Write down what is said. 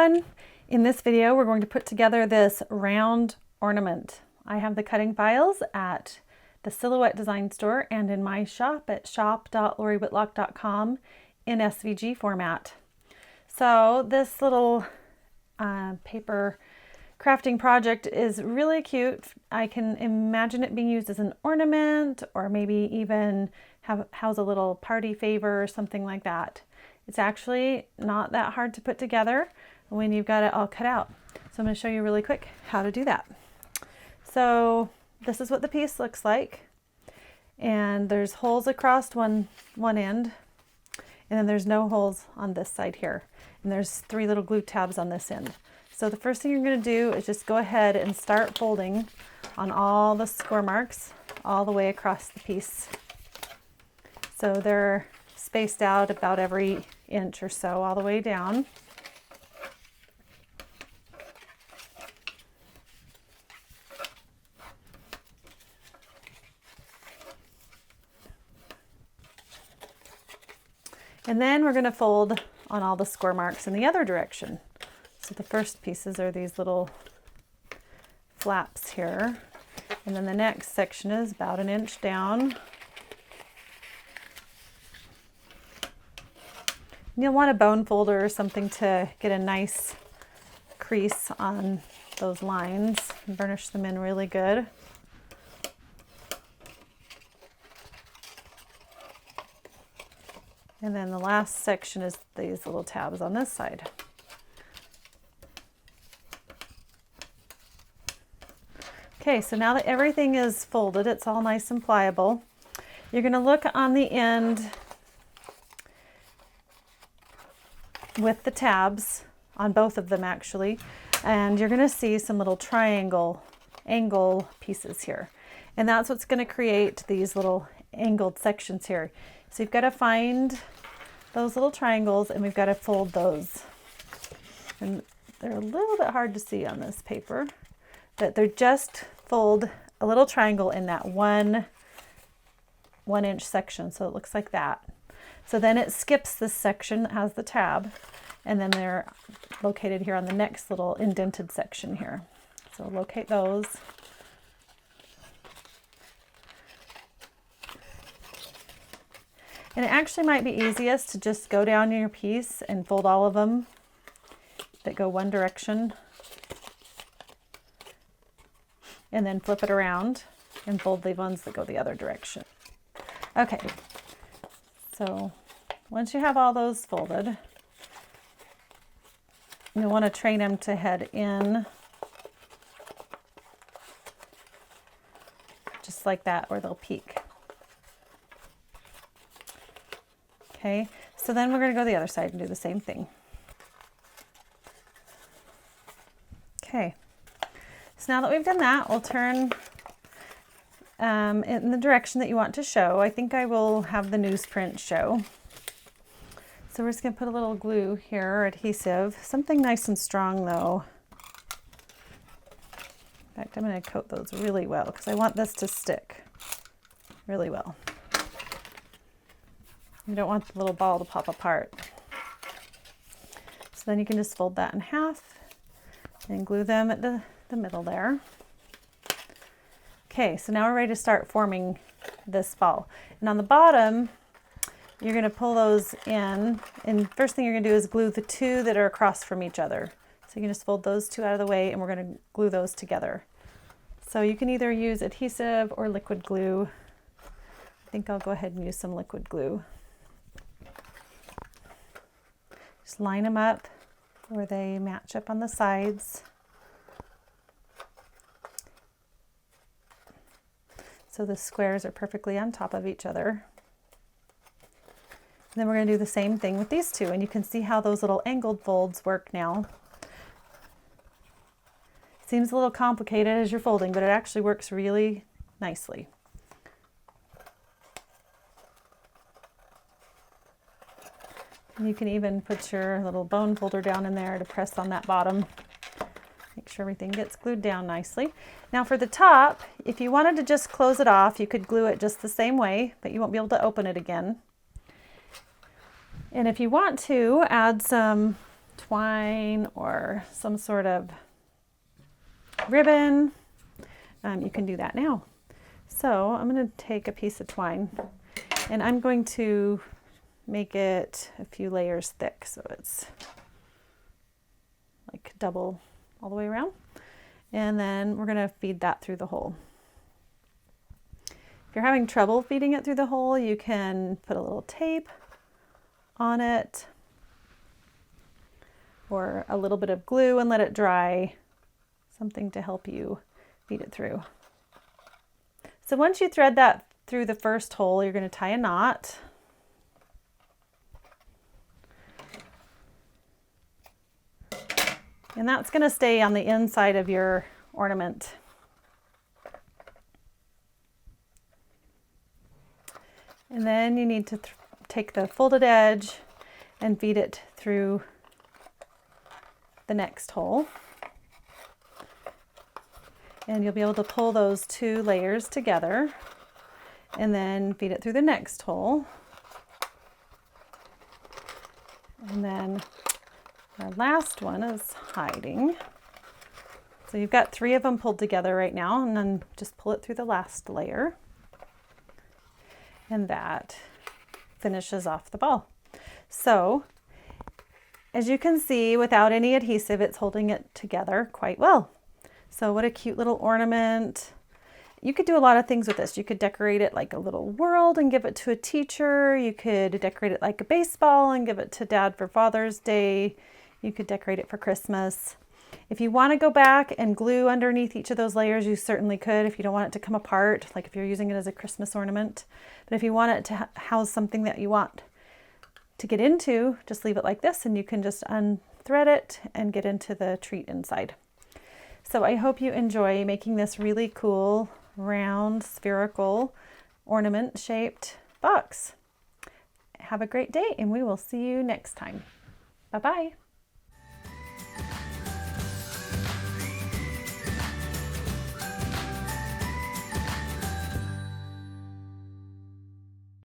everyone! In this video we're going to put together this round ornament. I have the cutting files at the Silhouette Design Store and in my shop at shop.lorywhitlock.com in SVG format. So this little paper crafting project is really cute. I can imagine it being used as an ornament or maybe even house a little party favor or something like that. It's actually not that hard to put together when you've got it all cut out. So I'm going to show you really quick how to do that. So this is what the piece looks like. And there's holes across one end, and then there's no holes on this side here. And there's 3 little glue tabs on this end. So the first thing you're going to do is just go ahead and start folding on all the score marks all the way across the piece. So they're spaced out about every inch or so all the way down. And then we're going to fold on all the score marks in the other direction. So the first pieces are these little flaps here. And then the next section is about an inch down. You'll want a bone folder or something to get a nice crease on those lines and burnish them in really good. And then the last section is these little tabs on this side. Okay, so now that everything is folded, it's all nice and pliable. You're going to look on the end with the tabs on both of them actually, and you're going to see some little triangle angle pieces here, and that's what's going to create these little angled sections here. So you've got to find those little triangles and we've got to fold those, and they're a little bit hard to see on this paper, but they're just fold a little triangle in that one inch section, so it looks like that. So then it skips this section that has the tab, and then they're located here on the next little indented section here. So locate those. And it actually might be easiest to just go down in your piece and fold all of them that go one direction, and then flip it around and fold the ones that go the other direction. Okay. So once you have all those folded, you'll want to train them to head in just like that, or they'll peek. Okay, so then we're going to go to the other side and do the same thing. Okay, so now that we've done that, we'll turn in the direction that you want to show. I think I will have the newsprint show. So we're just going to put a little glue here, or adhesive, something nice and strong though. In fact, I'm going to coat those really well because I want this to stick really well. You don't want the little ball to pop apart. So then you can just fold that in half and glue them at the middle there. Okay, so now we're ready to start forming this ball. And on the bottom, you're going to pull those in, and first thing you're going to do is glue the 2 that are across from each other. So you can just fold those 2 out of the way, and we're going to glue those together. So you can either use adhesive or liquid glue. I think I'll go ahead and use some liquid glue. Just line them up where they match up on the sides. So the squares are perfectly on top of each other. And then we're going to do the same thing with these 2, and you can see how those little angled folds work now. Seems a little complicated as you're folding, but it actually works really nicely. And you can even put your little bone folder down in there to press on that bottom. Make sure everything gets glued down nicely. Now for the top, if you wanted to just close it off, you could glue it just the same way, but you won't be able to open it again. And if you want to add some twine or some sort of ribbon, you can do that now. So I'm going to take a piece of twine and I'm going to make it a few layers thick so it's like double all the way around. And then we're going to feed that through the hole. If you're having trouble feeding it through the hole, you can put a little tape on it or a little bit of glue and let it dry, something to help you feed it through. So once you thread that through the first hole, you're going to tie a knot. And that's going to stay on the inside of your ornament. And then you need to take the folded edge and feed it through the next hole. And you'll be able to pull those two layers together and then feed it through the next hole. And then our last one is hiding. So you've got 3 of them pulled together right now, and then just pull it through the last layer. And that finishes off the ball. So as you can see, without any adhesive, it's holding it together quite well. So what a cute little ornament. You could do a lot of things with this. You could decorate it like a little world and give it to a teacher. You could decorate it like a baseball and give it to Dad for Father's Day. You could decorate it for Christmas. If you want to go back and glue underneath each of those layers, you certainly could if you don't want it to come apart, like if you're using it as a Christmas ornament. But if you want it to house something that you want to get into, just leave it like this and you can just unthread it and get into the treat inside. So I hope you enjoy making this really cool, round, spherical, ornament-shaped box. Have a great day, and we will see you next time. Bye-bye.